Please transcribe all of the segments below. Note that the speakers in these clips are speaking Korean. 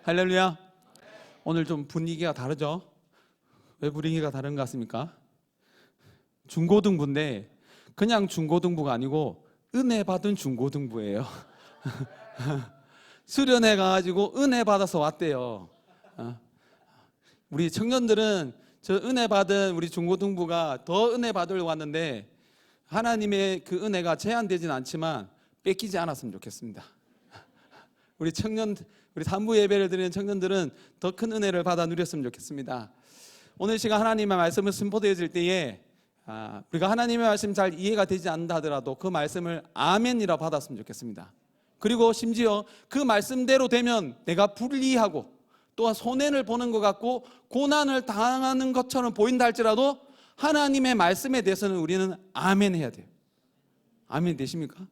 할렐루야. 오늘 좀 분위기가 다르죠? 왜 분위기가 다른 것 같습니까? 중고등부인데 그냥 중고등부가 아니고 은혜 받은 중고등부예요. 수련회 가가지고 은혜 받아서 왔대요. 우리 청년들은 저 은혜 받은 우리 중고등부가 더 은혜 받으려고 왔는데 하나님의 그 은혜가 제한되진 않지만 뺏기지 않았으면 좋겠습니다. 우리 청년, 우리 산부 예배를 드리는 청년들은 더 큰 은혜를 받아 누렸으면 좋겠습니다. 오늘 시간 하나님의 말씀을 선포되어질 때에 우리가 하나님의 말씀이 잘 이해가 되지 않는다 하더라도 그 말씀을 아멘이라 받았으면 좋겠습니다. 그리고 심지어 그 말씀대로 되면 내가 불리하고 또한 손해를 보는 것 같고 고난을 당하는 것처럼 보인다 할지라도 하나님의 말씀에 대해서는 우리는 아멘 해야 돼요. 아멘 되십니까?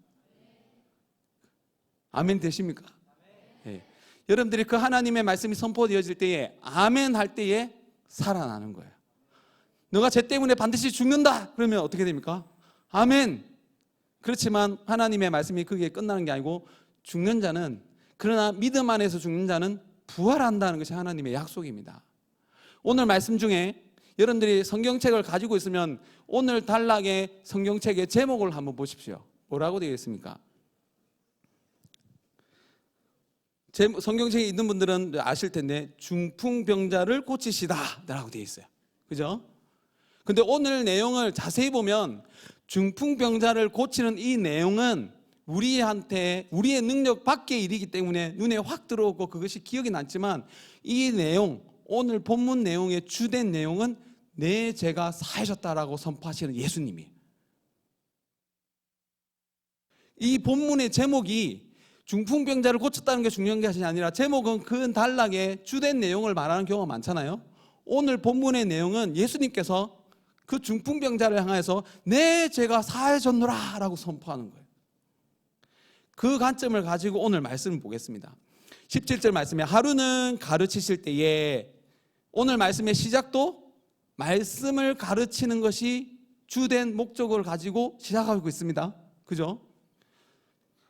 아멘 되십니까? 네. 여러분들이 그 하나님의 말씀이 선포되어질 때에 아멘 할 때에 살아나는 거예요. 너가 죄 때문에 반드시 죽는다 그러면 어떻게 됩니까? 아멘. 그렇지만 하나님의 말씀이 그게 끝나는 게 아니고 죽는 자는, 그러나 믿음 안에서 죽는 자는 부활한다는 것이 하나님의 약속입니다. 오늘 말씀 중에 여러분들이 성경책을 가지고 있으면 오늘 단락의 성경책의 제목을 한번 보십시오. 뭐라고 되어 있습니까? 성경책에 있는 분들은 아실 텐데 중풍병자를 고치시다 라고 되어 있어요. 그죠? 근데 오늘 내용을 자세히 보면 중풍병자를 고치는 이 내용은 우리한테 우리의 능력 밖의 일이기 때문에 눈에 확 들어오고 그것이 기억이 남지만 이 내용, 오늘 본문 내용의 주된 내용은 내 죄가 사하셨다라고 선포하시는 예수님이에요. 이 본문의 제목이 중풍병자를 고쳤다는 게 중요한 것이 아니라 제목은 그 단락의 주된 내용을 말하는 경우가 많잖아요. 오늘 본문의 내용은 예수님께서 그 중풍병자를 향해서 내 죄가 사하셨노라 라고 선포하는 거예요. 그 관점을 가지고 오늘 말씀을 보겠습니다. 17절 말씀에 하루는 가르치실 때에, 오늘 말씀의 시작도 말씀을 가르치는 것이 주된 목적을 가지고 시작하고 있습니다. 그죠?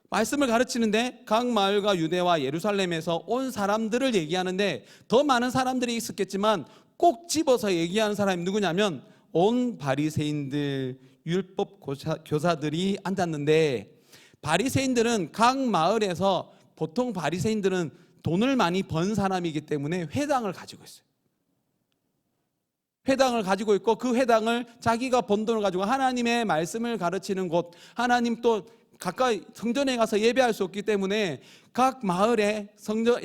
말씀을 가르치는데 각 마을과 유대와 예루살렘에서 온 사람들을 얘기하는데 더 많은 사람들이 있었겠지만 꼭 집어서 얘기하는 사람이 누구냐면 온 바리새인들, 율법 교사들이 앉았는데, 바리새인들은 각 마을에서 보통 바리새인들은 돈을 많이 번 사람이기 때문에 회당을 가지고 있어요. 회당을 가지고 있고 그 회당을 자기가 번 돈을 가지고 하나님의 말씀을 가르치는 곳, 하나님 또 가까이 성전에 가서 예배할 수 없기 때문에 각 마을에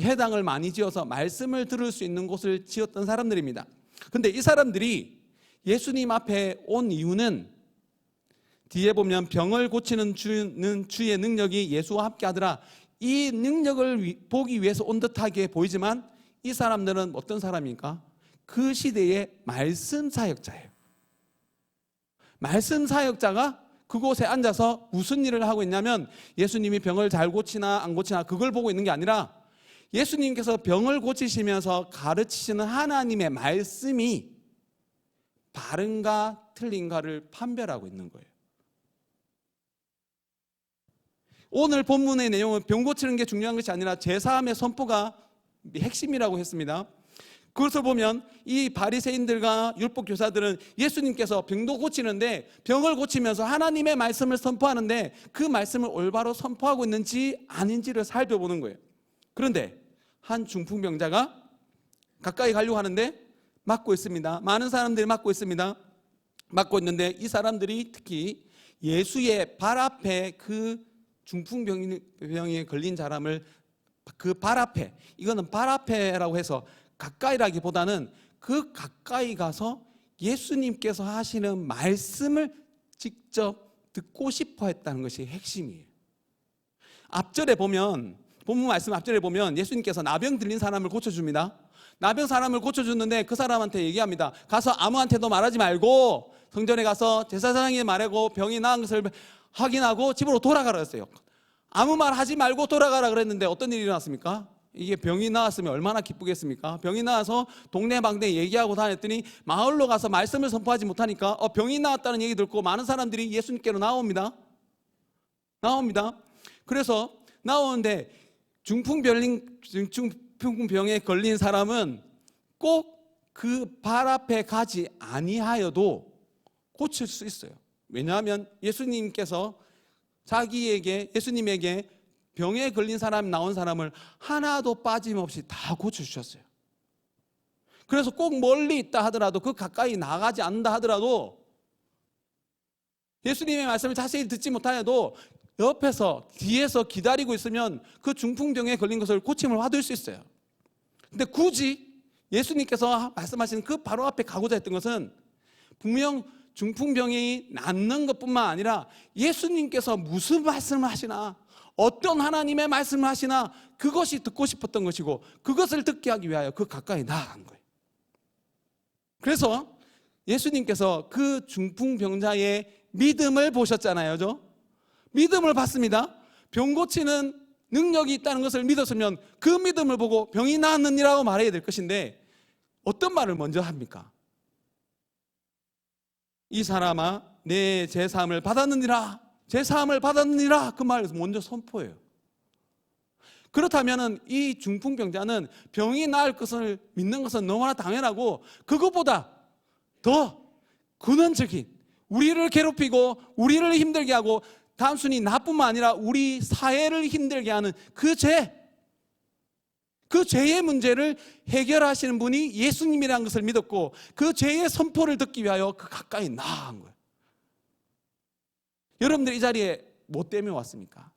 회당을 많이 지어서 말씀을 들을 수 있는 곳을 지었던 사람들입니다. 근데 이 사람들이 예수님 앞에 온 이유는 뒤에 보면 병을 고치는 주의 능력이 예수와 함께 하더라, 이 능력을 보기 위해서 온 듯하게 보이지만 이 사람들은 어떤 사람입니까? 그 시대의 말씀 사역자예요. 말씀 사역자가 그곳에 앉아서 무슨 일을 하고 있냐면 예수님이 병을 잘 고치나 안 고치나 그걸 보고 있는 게 아니라 예수님께서 병을 고치시면서 가르치시는 하나님의 말씀이 바른가 틀린가를 판별하고 있는 거예요. 오늘 본문의 내용은 병 고치는 게 중요한 것이 아니라 제사함의 선포가 핵심이라고 했습니다. 그것을 보면 이 바리새인들과 율법 교사들은 예수님께서 병도 고치는데 병을 고치면서 하나님의 말씀을 선포하는데 그 말씀을 올바로 선포하고 있는지 아닌지를 살펴보는 거예요. 그런데 한 중풍병자가 가까이 가려고 하는데 막고 있습니다. 많은 사람들이 막고 있습니다. 막고 있는데 이 사람들이 특히 예수의 발 앞에 그 중풍병에 걸린 사람을 그 발 앞에, 이거는 발 앞에라고 해서 가까이라기보다는 그 가까이 가서 예수님께서 하시는 말씀을 직접 듣고 싶어 했다는 것이 핵심이에요. 앞절에 보면, 본문 말씀 앞절에 보면 예수님께서 나병 들린 사람을 고쳐줍니다. 나병 사람을 고쳐줬는데 그 사람한테 얘기합니다. 가서 아무한테도 말하지 말고 성전에 가서 제사장에게 말하고 병이 나은 것을 확인하고 집으로 돌아가라 했어요. 아무 말 하지 말고 돌아가라 그랬는데 어떤 일이 일어났습니까? 이게 병이 나았으면 얼마나 기쁘겠습니까? 병이 나와서 동네방네 얘기하고 다녔더니 마을로 가서 말씀을 선포하지 못하니까 병이 나왔다는 얘기 듣고 많은 사람들이 예수님께로 나옵니다. 그래서 나오는데 중풍병에 걸린 사람은 꼭 그 발 앞에 가지 아니하여도 고칠 수 있어요. 왜냐하면 예수님께서 예수님에게 병에 걸린 사람 나온 사람을 하나도 빠짐없이 다 고쳐주셨어요. 그래서 꼭 멀리 있다 하더라도, 그 가까이 나가지 않는다 하더라도, 예수님의 말씀을 자세히 듣지 못하여도 옆에서 뒤에서 기다리고 있으면 그 중풍병에 걸린 것을 고침을 받을 수 있어요. 근데 굳이 예수님께서 말씀하시는 그 바로 앞에 가고자 했던 것은 분명 중풍병이 낫는 것뿐만 아니라 예수님께서 무슨 말씀을 하시나, 어떤 하나님의 말씀을 하시나, 그것이 듣고 싶었던 것이고, 그것을 듣게 하기 위하여 그 가까이 나아간 거예요. 그래서 예수님께서 그 중풍병자의 믿음을 보셨잖아요. 믿음을 봤습니다. 병 고치는 능력이 있다는 것을 믿었으면 그 믿음을 보고 병이 나았느니라고 말해야 될 것인데, 어떤 말을 먼저 합니까? 이 사람아, 내 제사함을 받았느니라, 제사함을 받았느니라, 그 말을 먼저 선포해요. 그렇다면 이 중풍병자는 병이 나을 것을 믿는 것은 너무나 당연하고, 그것보다 더 근원적인, 우리를 괴롭히고 우리를 힘들게 하고 단순히 나뿐만 아니라 우리 사회를 힘들게 하는 그 죄의 문제를 해결하시는 분이 예수님이라는 것을 믿었고, 그 죄의 선포를 듣기 위하여 그 가까이 나아간 거예요. 여러분들 이 자리에 뭐 때문에 왔습니까?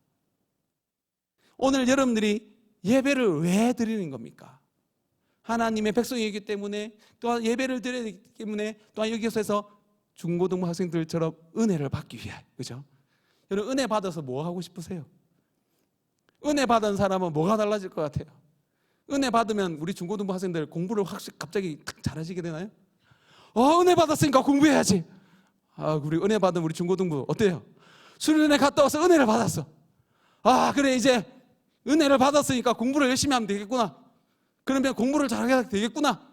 오늘 여러분들이 예배를 왜 드리는 겁니까? 하나님의 백성이기 때문에, 또한 예배를 드려야 되기 때문에, 또한 여기서 중고등부 학생들처럼 은혜를 받기 위하여, 그죠? 여러분, 은혜 받아서 뭐 하고 싶으세요? 은혜 받은 사람은 뭐가 달라질 것 같아요? 은혜 받으면 우리 중고등부 학생들 공부를 갑자기 잘하시게 되나요? 은혜 받았으니까 공부해야지. 우리 은혜 받은 우리 중고등부 어때요? 수련회 갔다 와서 은혜를 받았어. 그래, 이제 은혜를 받았으니까 공부를 열심히 하면 되겠구나. 그러면 공부를 잘하게 되겠구나.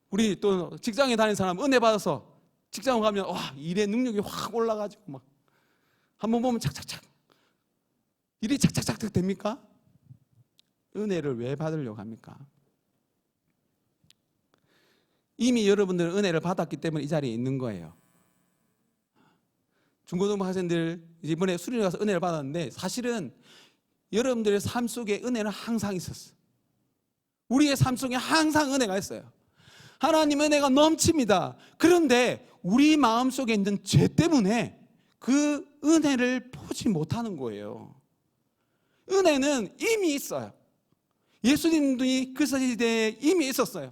우리 또 직장에 다니는 사람 은혜 받아서 직장 가면 일의 능력이 확 올라가지고 막 한번 보면 착착착 일이 착착착 됩니까? 은혜를 왜 받으려고 합니까? 이미 여러분들은 은혜를 받았기 때문에 이 자리에 있는 거예요. 중고등부 학생들 이번에 수련회 가서 은혜를 받았는데, 사실은 여러분들의 삶 속에 은혜는 항상 있었어요. 우리의 삶 속에 항상 은혜가 있어요. 하나님 은혜가 넘칩니다. 그런데 우리 마음속에 있는 죄 때문에 그 은혜를 보지 못하는 거예요. 은혜는 이미 있어요. 예수님이 그 시대에 이미 있었어요.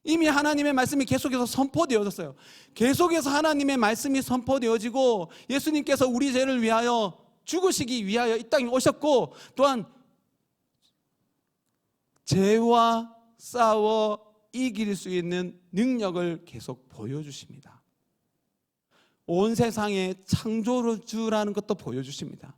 이미 하나님의 말씀이 계속해서 선포되어졌어요. 계속해서 하나님의 말씀이 선포되어지고, 예수님께서 우리 죄를 위하여 죽으시기 위하여 이 땅에 오셨고, 또한 죄와 싸워 이길 수 있는 능력을 계속 보여주십니다. 온 세상에 창조주라는 것도 보여주십니다.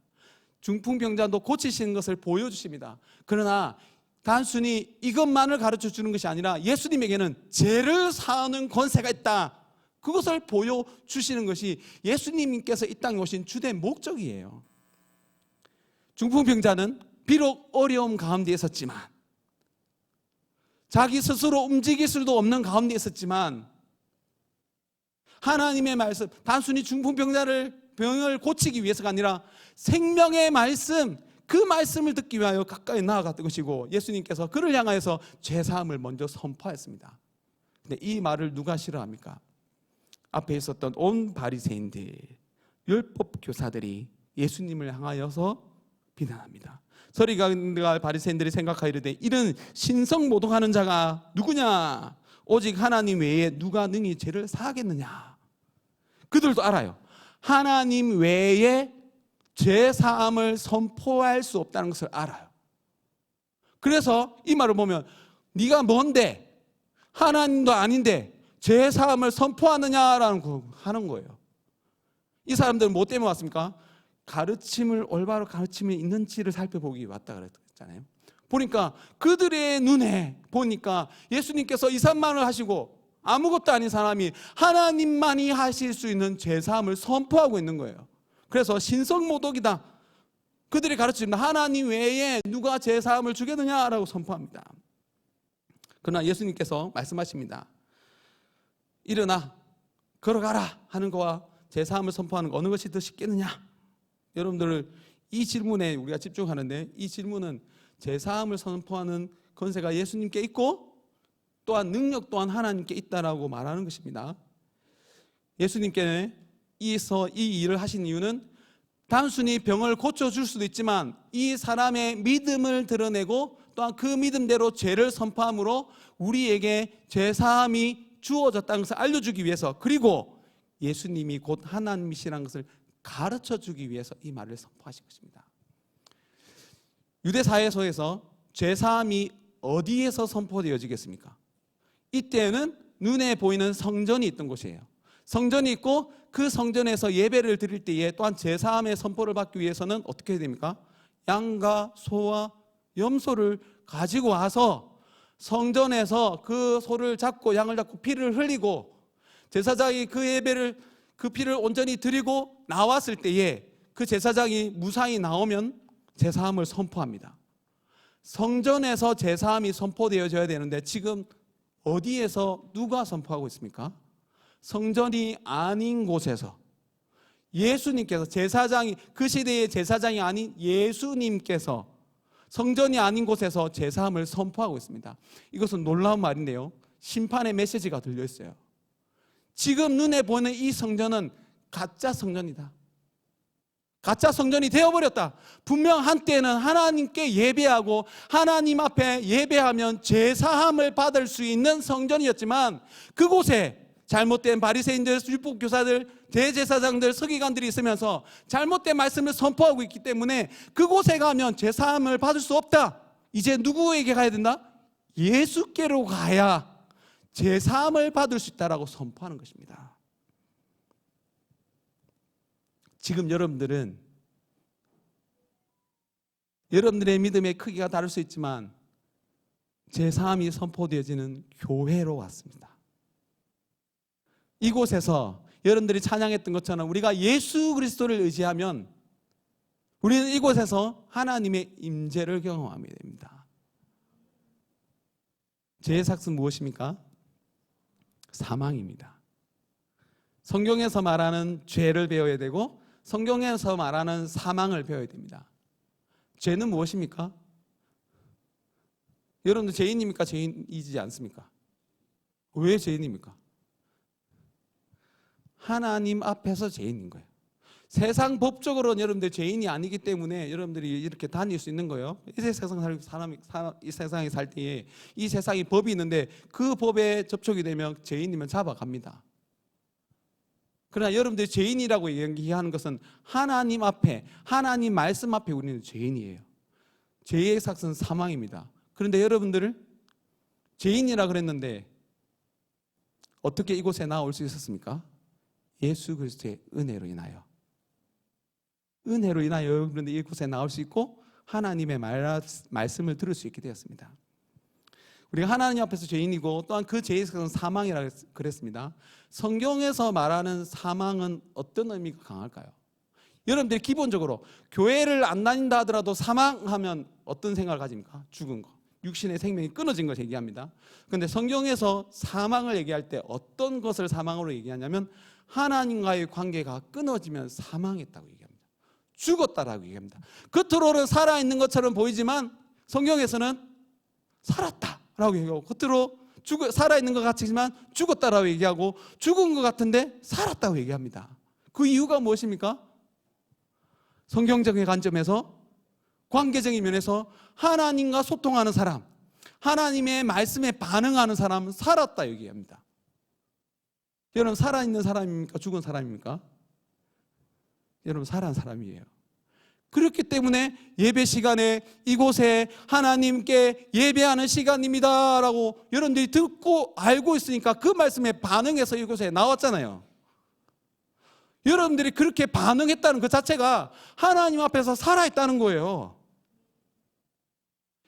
중풍병자도 고치시는 것을 보여주십니다. 그러나 단순히 이것만을 가르쳐 주는 것이 아니라 예수님에게는 죄를 사하는 권세가 있다, 그것을 보여주시는 것이 예수님께서 이 땅에 오신 주된 목적이에요. 중풍병자는 비록 어려움 가운데 있었지만, 자기 스스로 움직일 수도 없는 가운데 있었지만, 하나님의 말씀, 단순히 병을 고치기 위해서가 아니라 생명의 말씀, 그 말씀을 듣기 위하여 가까이 나아갔던 것이고, 예수님께서 그를 향하여서 죄사함을 먼저 선포했습니다. 근데 이 말을 누가 싫어합니까? 앞에 있었던 온 바리새인들, 율법 교사들이 예수님을 향하여서 비난합니다. 서리관과 바리새인들이 생각하이르되, 이는 신성모독하는 자가 누구냐? 오직 하나님 외에 누가 능히 죄를 사하겠느냐? 그들도 알아요. 하나님 외에 죄 사함을 선포할 수 없다는 것을 알아요. 그래서 이 말을 보면, 네가 뭔데, 하나님도 아닌데 죄 사함을 선포하느냐라는 거 하는 거예요. 이 사람들은 뭐 때문에 왔습니까? 올바로 가르침이 있는지를 살펴보기 왔다 그랬잖아요. 보니까 그들의 눈에 보니까 예수님께서 이 사람만을 하시고 아무것도 아닌 사람이 하나님만이 하실 수 있는 죄사함을 선포하고 있는 거예요. 그래서 신성모독이다, 그들이 가르칩니다. 하나님 외에 누가 제사함을 주겠느냐라고 선포합니다. 그러나 예수님께서 말씀하십니다. 일어나 걸어가라 하는 거와 제사함을 선포하는 거 어느 것이 더 쉽겠느냐? 여러분들 이 질문에 우리가 집중하는데, 이 질문은 제사함을 선포하는 권세가 예수님께 있고 또한 능력 또한 하나님께 있다라고 말하는 것입니다. 예수님께 이 일을 하신 이유는 단순히 병을 고쳐줄 수도 있지만 이 사람의 믿음을 드러내고 또한 그 믿음대로 죄를 선포함으로 우리에게 죄사함이 주어졌다는 것을 알려주기 위해서, 그리고 예수님이 곧 하나님이시라는 것을 가르쳐주기 위해서 이 말을 선포하신 것입니다. 유대사회에서 죄사함이 어디에서 선포되어지겠습니까? 이때는 눈에 보이는 성전이 있던 곳이에요. 성전이 있고 그 성전에서 예배를 드릴 때에 또한 제사함의 선포를 받기 위해서는 어떻게 해야 됩니까? 양과 소와 염소를 가지고 와서 성전에서 그 소를 잡고 양을 잡고 피를 흘리고 제사장이 그 피를 온전히 드리고 나왔을 때에 그 제사장이 무사히 나오면 제사함을 선포합니다. 성전에서 제사함이 선포되어져야 되는데 지금 어디에서 누가 선포하고 있습니까? 성전이 아닌 곳에서 예수님께서, 제사장이, 그 시대의 제사장이 아닌 예수님께서 성전이 아닌 곳에서 제사함을 선포하고 있습니다. 이것은 놀라운 말인데요, 심판의 메시지가 들려 있어요. 지금 눈에 보이는 이 성전은 가짜 성전이다. 가짜 성전이 되어버렸다. 분명 한때는 하나님께 예배하고 하나님 앞에 예배하면 제사함을 받을 수 있는 성전이었지만 그곳에 잘못된 바리새인들, 율법교사들, 대제사장들, 서기관들이 있으면서 잘못된 말씀을 선포하고 있기 때문에 그곳에 가면 제사함을 받을 수 없다. 이제 누구에게 가야 된다? 예수께로 가야 제사함을 받을 수 있다라고 선포하는 것입니다. 지금 여러분들은 여러분들의 믿음의 크기가 다를 수 있지만 제사함이 선포되어지는 교회로 왔습니다. 이곳에서 여러분들이 찬양했던 것처럼 우리가 예수 그리스도를 의지하면 우리는 이곳에서 하나님의 임재를 경험하게 됩니다. 죄의 삭은 무엇입니까? 사망입니다. 성경에서 말하는 죄를 배워야 되고 성경에서 말하는 사망을 배워야 됩니다. 죄는 무엇입니까? 여러분들 죄인입니까? 죄인이지 않습니까? 왜 죄인입니까? 하나님 앞에서 죄인인 거예요. 세상 법적으로는 여러분들 죄인이 아니기 때문에 여러분들이 이렇게 다닐 수 있는 거예요. 이 세상에 살 때에 이 세상에 법이 있는데 그 법에 접촉이 되면 죄인이면 잡아갑니다. 그러나 여러분들이 죄인이라고 얘기하는 것은 하나님 앞에, 하나님 말씀 앞에 우리는 죄인이에요. 죄의 삭은 사망입니다. 그런데 여러분들을 죄인이라 그랬는데 어떻게 이곳에 나올 수 있었습니까? 예수 그리스도의 은혜로 인하여. 은혜로 인하여 그런데 이곳에 나올 수 있고 하나님의 말씀을 들을 수 있게 되었습니다. 우리가 하나님 앞에서 죄인이고 또한 그 죄의 삭은 사망이라고 그랬습니다. 성경에서 말하는 사망은 어떤 의미가 강할까요? 여러분들이 기본적으로 교회를 안 다닌다 하더라도 사망하면 어떤 생각을 가집니까? 죽은 거, 육신의 생명이 끊어진 것을 얘기합니다. 그런데 성경에서 사망을 얘기할 때 어떤 것을 사망으로 얘기하냐면 하나님과의 관계가 끊어지면 사망했다고 얘기합니다. 죽었다라고 얘기합니다. 겉으로는 살아있는 것처럼 보이지만 성경에서는 살았다라고 얘기하고, 겉으로 살아있는 것 같지만 죽었다라고 얘기하고, 죽은 것 같은데 살았다고 얘기합니다. 그 이유가 무엇입니까? 성경적인 관점에서, 관계적인 면에서 하나님과 소통하는 사람, 하나님의 말씀에 반응하는 사람은 살았다 얘기합니다. 여러분, 살아있는 사람입니까? 죽은 사람입니까? 여러분, 살아난 사람이에요. 그렇기 때문에 예배 시간에 이곳에 하나님께 예배하는 시간입니다 라고 여러분들이 듣고 알고 있으니까 그 말씀에 반응해서 이곳에 나왔잖아요. 여러분들이 그렇게 반응했다는 그 자체가 하나님 앞에서 살아있다는 거예요.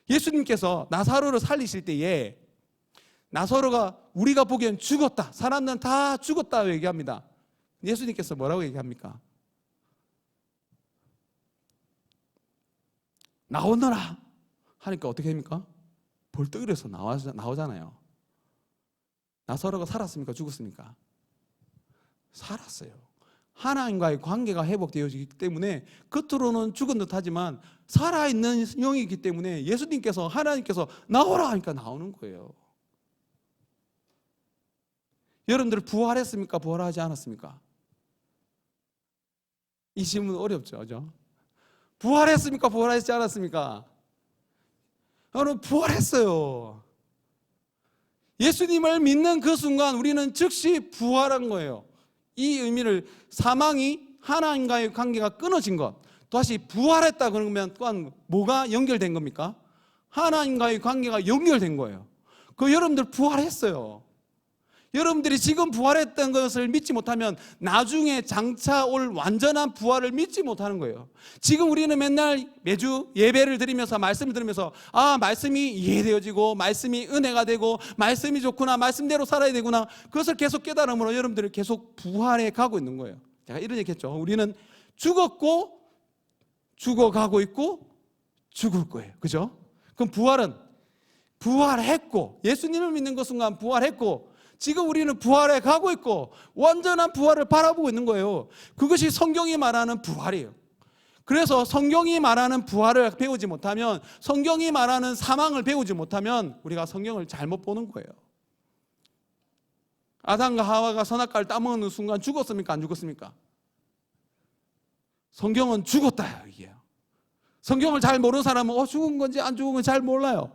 예수님께서 나사로를 살리실 때에 나사로가 우리가 보기엔 죽었다, 사람들은 다 죽었다고 얘기합니다. 예수님께서 뭐라고 얘기합니까? 나오너라 하니까 어떻게 됩니까? 벌떡이려서 나오잖아요. 나사로가 살았습니까? 죽었습니까? 살았어요. 하나님과의 관계가 회복되어지기 때문에 겉으로는 죽은 듯 하지만 살아있는 영이기 때문에 예수님께서, 하나님께서 나오라 하니까 나오는 거예요. 여러분들 부활했습니까? 부활하지 않았습니까? 이 질문 어렵죠, 그죠? 부활했습니까? 부활하지 않았습니까? 여러분 부활했어요. 예수님을 믿는 그 순간 우리는 즉시 부활한 거예요. 이 의미를, 사망이 하나님과의 관계가 끊어진 것, 다시 부활했다 그러면 또한 뭐가 연결된 겁니까? 하나님과의 관계가 연결된 거예요. 그 여러분들 부활했어요. 여러분들이 지금 부활했던 것을 믿지 못하면 나중에 장차 올 완전한 부활을 믿지 못하는 거예요. 지금 우리는 맨날 매주 예배를 드리면서, 말씀을 들으면서 말씀이 이해되어지고 말씀이 은혜가 되고 말씀이 좋구나, 말씀대로 살아야 되구나, 그것을 계속 깨달음으로 여러분들이 계속 부활해 가고 있는 거예요. 제가 이런 얘기 했죠. 우리는 죽었고 죽어가고 있고 죽을 거예요. 그죠? 그럼 부활은 부활했고, 예수님을 믿는 그 순간 부활했고, 지금 우리는 부활해 가고 있고 완전한 부활을 바라보고 있는 거예요. 그것이 성경이 말하는 부활이에요. 그래서 성경이 말하는 부활을 배우지 못하면, 성경이 말하는 사망을 배우지 못하면 우리가 성경을 잘못 보는 거예요. 아담과 하와가 선악과를 따먹는 순간 죽었습니까? 안 죽었습니까? 성경은 죽었다 이게요. 성경을 잘 모르는 사람은 죽은 건지 안 죽은 건지 잘 몰라요.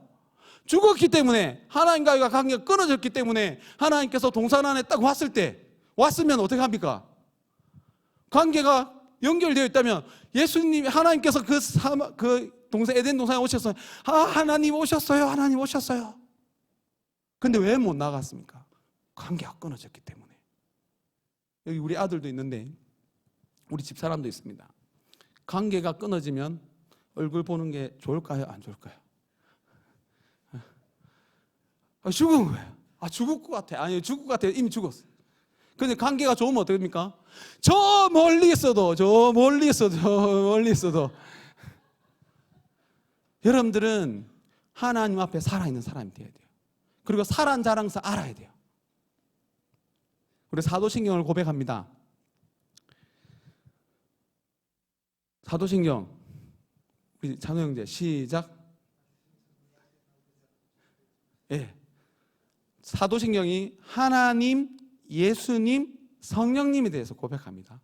죽었기 때문에, 하나님과의 관계가 끊어졌기 때문에, 하나님께서 동산 안에 딱 왔으면 어떻게 합니까? 관계가 연결되어 있다면, 예수님, 하나님께서 그 동산, 에덴 동산에 오셨어요. 하나님 오셨어요. 하나님 오셨어요. 근데 왜 못 나갔습니까? 관계가 끊어졌기 때문에. 여기 우리 아들도 있는데, 우리 집사람도 있습니다. 관계가 끊어지면 얼굴 보는 게 좋을까요? 안 좋을까요? 죽은 거예요. 죽을 것 같아. 아니, 죽을 것 같아요. 이미 죽었어요. 근데 관계가 좋으면 어떻게 됩니까? 저 멀리 있어도 여러분들은 하나님 앞에 살아있는 사람이 되어야 돼요. 그리고 살아난 자랑서 알아야 돼요. 우리 사도신경을 고백합니다. 사도신경, 우리 찬호 형제 시작. 예. 사도신경이 하나님, 예수님, 성령님에 대해서 고백합니다.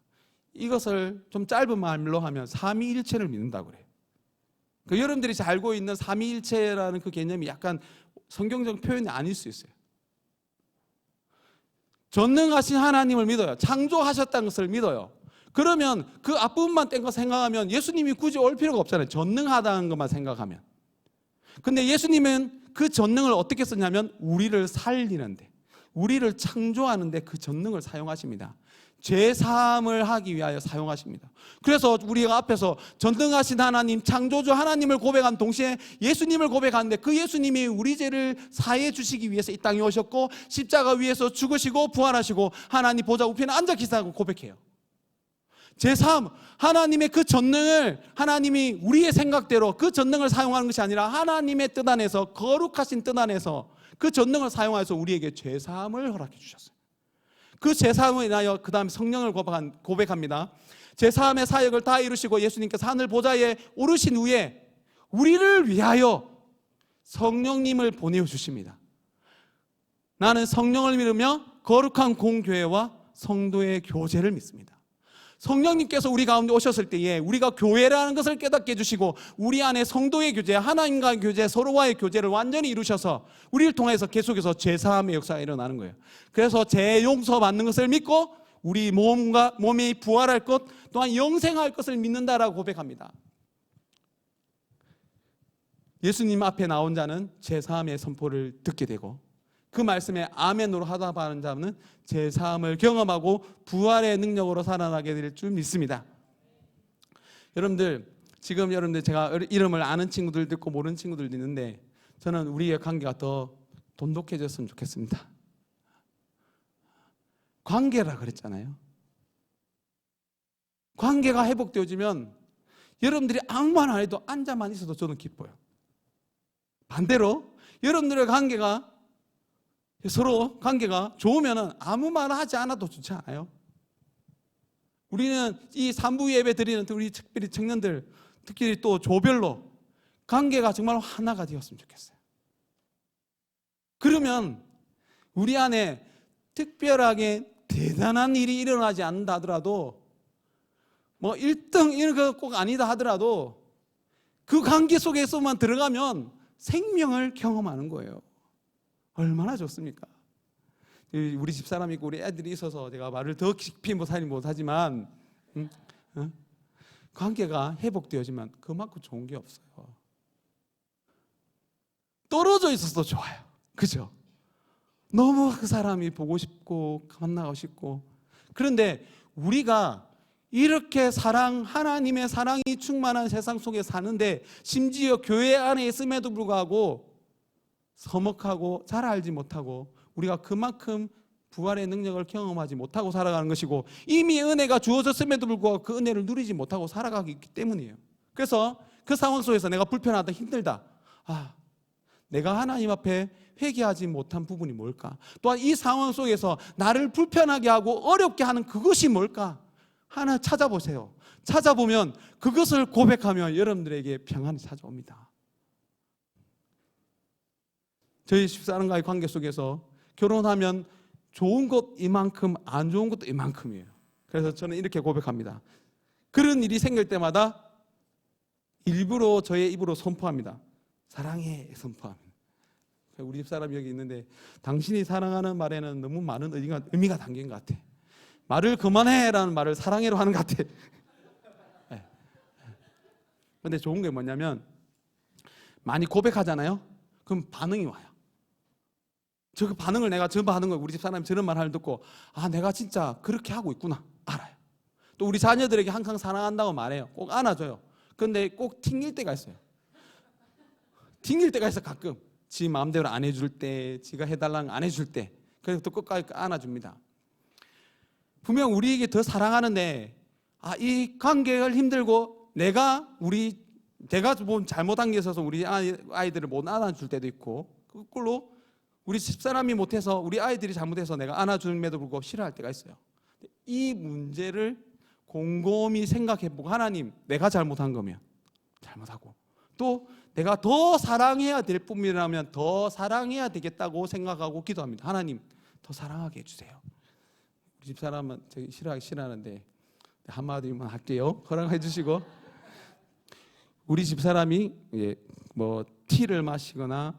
이것을 좀 짧은 말로 하면 삼위일체를 믿는다고 그래요. 여러분들이 잘 알고 있는 삼위일체라는 그 개념이 약간 성경적 표현이 아닐 수 있어요. 전능하신 하나님을 믿어요. 창조하셨다는 것을 믿어요. 그러면 그 앞부분만 뗀 거 생각하면 예수님이 굳이 올 필요가 없잖아요. 전능하다는 것만 생각하면. 근데 예수님은 그 전능을 어떻게 쓰냐면 우리를 살리는데, 우리를 창조하는데 그 전능을 사용하십니다. 죄 사함을 하기 위하여 사용하십니다. 그래서 우리가 앞에서 전능하신 하나님, 창조주 하나님을 고백한 동시에 예수님을 고백하는데, 그 예수님이 우리 죄를 사해 주시기 위해서 이 땅에 오셨고 십자가 위에서 죽으시고 부활하시고 하나님 보좌 우편에 앉아 계시다고 고백해요. 제3, 하나님의 그 전능을, 하나님이 우리의 생각대로 그 전능을 사용하는 것이 아니라 하나님의 뜻 안에서, 거룩하신 뜻 안에서 그 전능을 사용해서 우리에게 죄사함을 허락해 주셨어요. 그 죄사함을 인하여 그 다음에 성령을 고백합니다. 죄사함의 사역을 다 이루시고 예수님께서 하늘 보좌에 오르신 후에 우리를 위하여 성령님을 보내주십니다. 나는 성령을 믿으며 거룩한 공교회와 성도의 교제를 믿습니다. 성령님께서 우리 가운데 오셨을 때에 우리가 교회라는 것을 깨닫게 해주시고 우리 안에 성도의 교제, 하나님과의 교제, 서로와의 교제를 완전히 이루셔서 우리를 통해서 계속해서 죄사함의 역사가 일어나는 거예요. 그래서 죄 용서받는 것을 믿고 우리 몸이 부활할 것, 또한 영생할 것을 믿는다라고 고백합니다. 예수님 앞에 나온 자는 죄사함의 선포를 듣게 되고 그 말씀에 아멘으로 하답하는 자는 죄사함을 경험하고 부활의 능력으로 살아나게 될 줄 믿습니다. 여러분들, 지금 여러분들 제가 이름을 아는 친구들도 있고 모르는 친구들도 있는데 저는 우리의 관계가 더 돈독해졌으면 좋겠습니다. 관계라 그랬잖아요. 관계가 회복되어지면 여러분들이 아무 말 안 해도 앉아만 있어도 저는 기뻐요. 반대로 여러분들의 관계가 서로 관계가 좋으면 아무 말 하지 않아도 좋지 않아요? 우리는 이 3부 예배 드리는 우리 특별히 청년들, 특히 또 조별로 관계가 정말 하나가 되었으면 좋겠어요. 그러면 우리 안에 특별하게 대단한 일이 일어나지 않는다 하더라도, 뭐 1등 이런 거 꼭 아니다 하더라도 그 관계 속에서만 들어가면 생명을 경험하는 거예요. 얼마나 좋습니까? 우리 집사람이 있고 우리 애들이 있어서 제가 말을 더 깊이 못하지만 관계가 회복되어지면 그만큼 좋은 게 없어요. 떨어져 있어서 좋아요. 그죠? 너무 그 사람이 보고 싶고 만나고 싶고. 그런데 우리가 이렇게 하나님의 사랑이 충만한 세상 속에 사는데, 심지어 교회 안에 있음에도 불구하고 서먹하고 잘 알지 못하고 우리가 그만큼 부활의 능력을 경험하지 못하고 살아가는 것이고, 이미 은혜가 주어졌음에도 불구하고 그 은혜를 누리지 못하고 살아가기 때문이에요. 그래서 그 상황 속에서 내가 불편하다, 힘들다, 내가 하나님 앞에 회개하지 못한 부분이 뭘까? 또한 이 상황 속에서 나를 불편하게 하고 어렵게 하는 그것이 뭘까? 하나 찾아보세요. 찾아보면 그것을 고백하면 여러분들에게 평안이 찾아옵니다. 저희 집사람과의 관계 속에서 결혼하면 좋은 것 이만큼, 안 좋은 것도 이만큼이에요. 그래서 저는 이렇게 고백합니다. 그런 일이 생길 때마다 일부러 저의 입으로 선포합니다. 사랑해, 선포합니다. 우리 집사람이 여기 있는데, 당신이 사랑하는 말에는 너무 많은 의미가 담긴 것 같아. 말을 그만해라는 말을 사랑해로 하는 것 같아. 그런데 좋은 게 뭐냐면, 많이 고백하잖아요. 그럼 반응이 와요. 저 반응을 우리 집사람이 저런 말을 듣고, 내가 진짜 그렇게 하고 있구나 알아요. 또 우리 자녀들에게 항상 사랑한다고 말해요. 꼭 안아줘요. 그런데 꼭 튕길 때가 있어요. 튕길 때가 있어. 가끔 지 마음대로 안 해줄 때, 지가 해달라는 거 안 해줄 때, 그래서 또 끝까지 안아줍니다. 분명 우리에게 더 사랑하는데, 이 관계를 힘들고 내가 뭐 잘못한 게 있어서 우리 아이들을 못 안아줄 때도 있고, 그걸로 우리 집사람이 못해서 우리 아이들이 잘못해서 내가 안아줌에도 불구하고 싫어할 때가 있어요. 이 문제를 곰곰이 생각해보고, 하나님, 내가 잘못한 거면 잘못하고, 또 내가 더 사랑해야 될 뿐이라면 더 사랑해야 되겠다고 생각하고 기도합니다. 하나님, 더 사랑하게 해주세요. 우리 집사람은 되게 싫어하는데 한마디만 할게요. 허락해 주시고, 우리 집사람이 뭐 티를 마시거나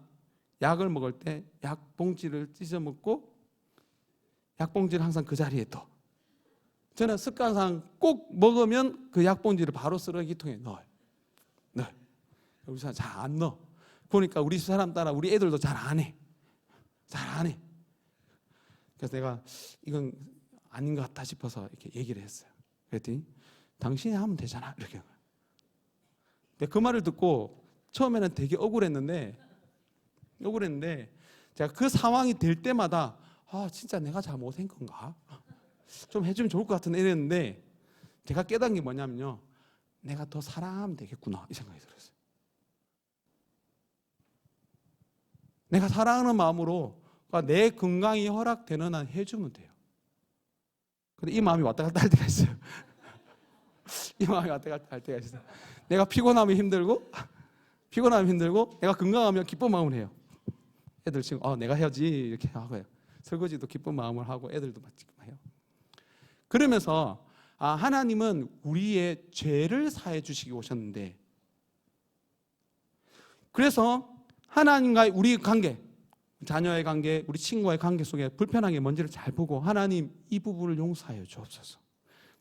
약을 먹을 때 약봉지를 찢어 먹고 약봉지를 항상 그 자리에 둬. 저는 습관상 꼭 먹으면 그 약봉지를 바로 쓰레기통에 넣어요. 우리 사람 잘 안 넣어. 보니까 우리 사람 따라 우리 애들도 잘 안 해. 그래서 내가 이건 아닌 것 같다 싶어서 이렇게 얘기를 했어요. 그랬더니 당신이 하면 되잖아, 이렇게. 근데 그 말을 듣고 처음에는 되게 억울했는데 제가 그 상황이 될 때마다 진짜 내가 잘못한 건가? 좀 해주면 좋을 것 같은데 이랬는데, 제가 깨달은 게 뭐냐면요, 내가 더 사랑하면 되겠구나, 이 생각이 들었어요. 내가 사랑하는 마음으로 내 건강이 허락되는 한 해주면 돼요. 근데 이 마음이 왔다 갔다 할 때가 있어요. 이 마음이 왔다 갔다 할 때가 있어요. 내가 피곤하면 힘들고 내가 건강하면 기쁜 마음을 해요. 애들 지금 내가 해야지 이렇게 하고요. 설거지도 기쁜 마음을 하고 애들도 지금 해요. 그러면서 하나님은 우리의 죄를 사해 주시기 오셨는데, 그래서 하나님과의 우리 관계, 자녀의 관계, 우리 친구와의 관계 속에 불편한 게 뭔지를 잘 보고, 하나님, 이 부분을 용서하여 주옵소서.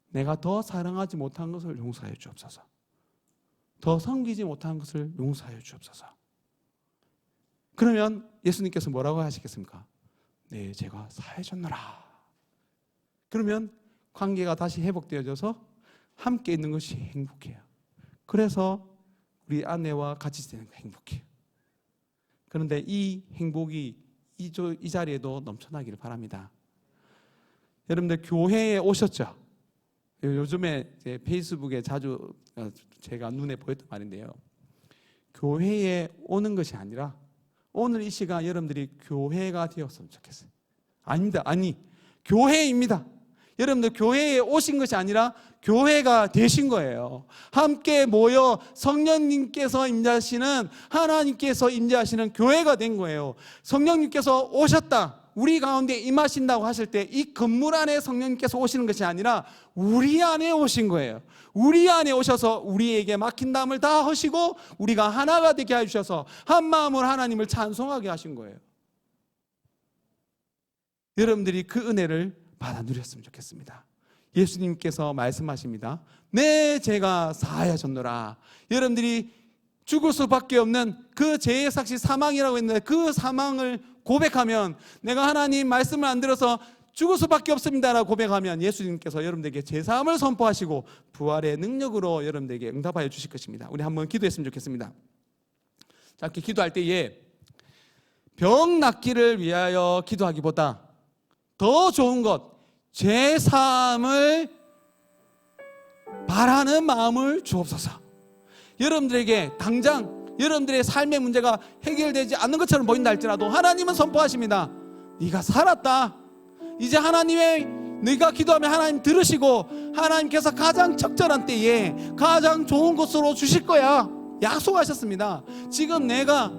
내가 더 사랑하지 못한 것을 용서하여 주옵소서. 더 섬기지 못한 것을 용서하여 주옵소서. 그러면 예수님께서 뭐라고 하시겠습니까? 내 죄가 사해졌노라. 그러면 관계가 다시 회복되어져서 함께 있는 것이 행복해요. 그래서 우리 아내와 같이 지내는 게 행복해요. 그런데 이 행복이 이 자리에도 넘쳐나기를 바랍니다. 여러분들 교회에 오셨죠? 요즘에 페이스북에 자주 제가 눈에 보였던 말인데요. 교회에 오는 것이 아니라 오늘 이 시간 여러분들이 교회가 되었으면 좋겠어요. 아닙니다. 교회입니다. 여러분들 교회에 오신 것이 아니라 교회가 되신 거예요. 함께 모여 성령님께서 임재하시는, 하나님께서 임재하시는 교회가 된 거예요. 성령님께서 오셨다, 우리 가운데 임하신다고 하실 때 이 건물 안에 성령님께서 오시는 것이 아니라 우리 안에 오신 거예요. 우리 안에 오셔서 우리에게 막힌 담을 다 하시고 우리가 하나가 되게 해주셔서 한 마음으로 하나님을 찬송하게 하신 거예요. 여러분들이 그 은혜를 받아 누렸으면 좋겠습니다. 예수님께서 말씀하십니다. 내 죄가 사하여졌노라. 여러분들이 죽을 수밖에 없는 그 죄의 삭시 사망이라고 했는데 그 사망을 고백하면, 내가 하나님 말씀을 안 들어서 죽을 수밖에 없습니다라고 고백하면 예수님께서 여러분들에게 죄사함을 선포하시고 부활의 능력으로 여러분들에게 응답하여 주실 것입니다. 우리 한번 기도했으면 좋겠습니다. 자, 이렇게 기도할 때에 병 낫기를 위하여 기도하기보다 더 좋은 것, 죄사함을 바라는 마음을 주옵소서. 여러분들에게 당장 여러분들의 삶의 문제가 해결되지 않는 것처럼 보인다 할지라도 하나님은 선포하십니다. 네가 살았다. 이제 네가 기도하면 하나님 들으시고 하나님께서 가장 적절한 때에 가장 좋은 곳으로 주실 거야. 약속하셨습니다. 지금 내가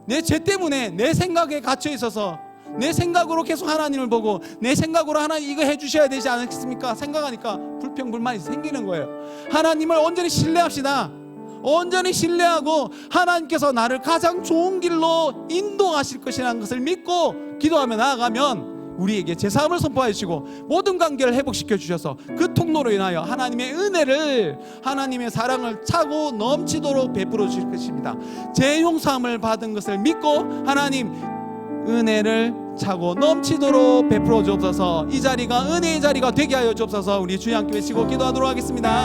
내 죄 때문에 내 생각에 갇혀 있어서 내 생각으로 계속 하나님을 보고 내 생각으로 하나님 이거 해주셔야 되지 않겠습니까? 생각하니까 불평불만이 생기는 거예요. 하나님을 온전히 신뢰합시다. 온전히 신뢰하고 하나님께서 나를 가장 좋은 길로 인도하실 것이라는 것을 믿고 기도하며 나아가면 우리에게 제사함을 선포해 주시고 모든 관계를 회복시켜 주셔서 그 통로로 인하여 하나님의 은혜를, 하나님의 사랑을 차고 넘치도록 베풀어 주실 것입니다. 제 용서함을 받은 것을 믿고 하나님 은혜를 차고 넘치도록 베풀어 주옵소서. 이 자리가 은혜의 자리가 되게 하여 주옵소서. 우리 주여 함께 외치고 기도하도록 하겠습니다.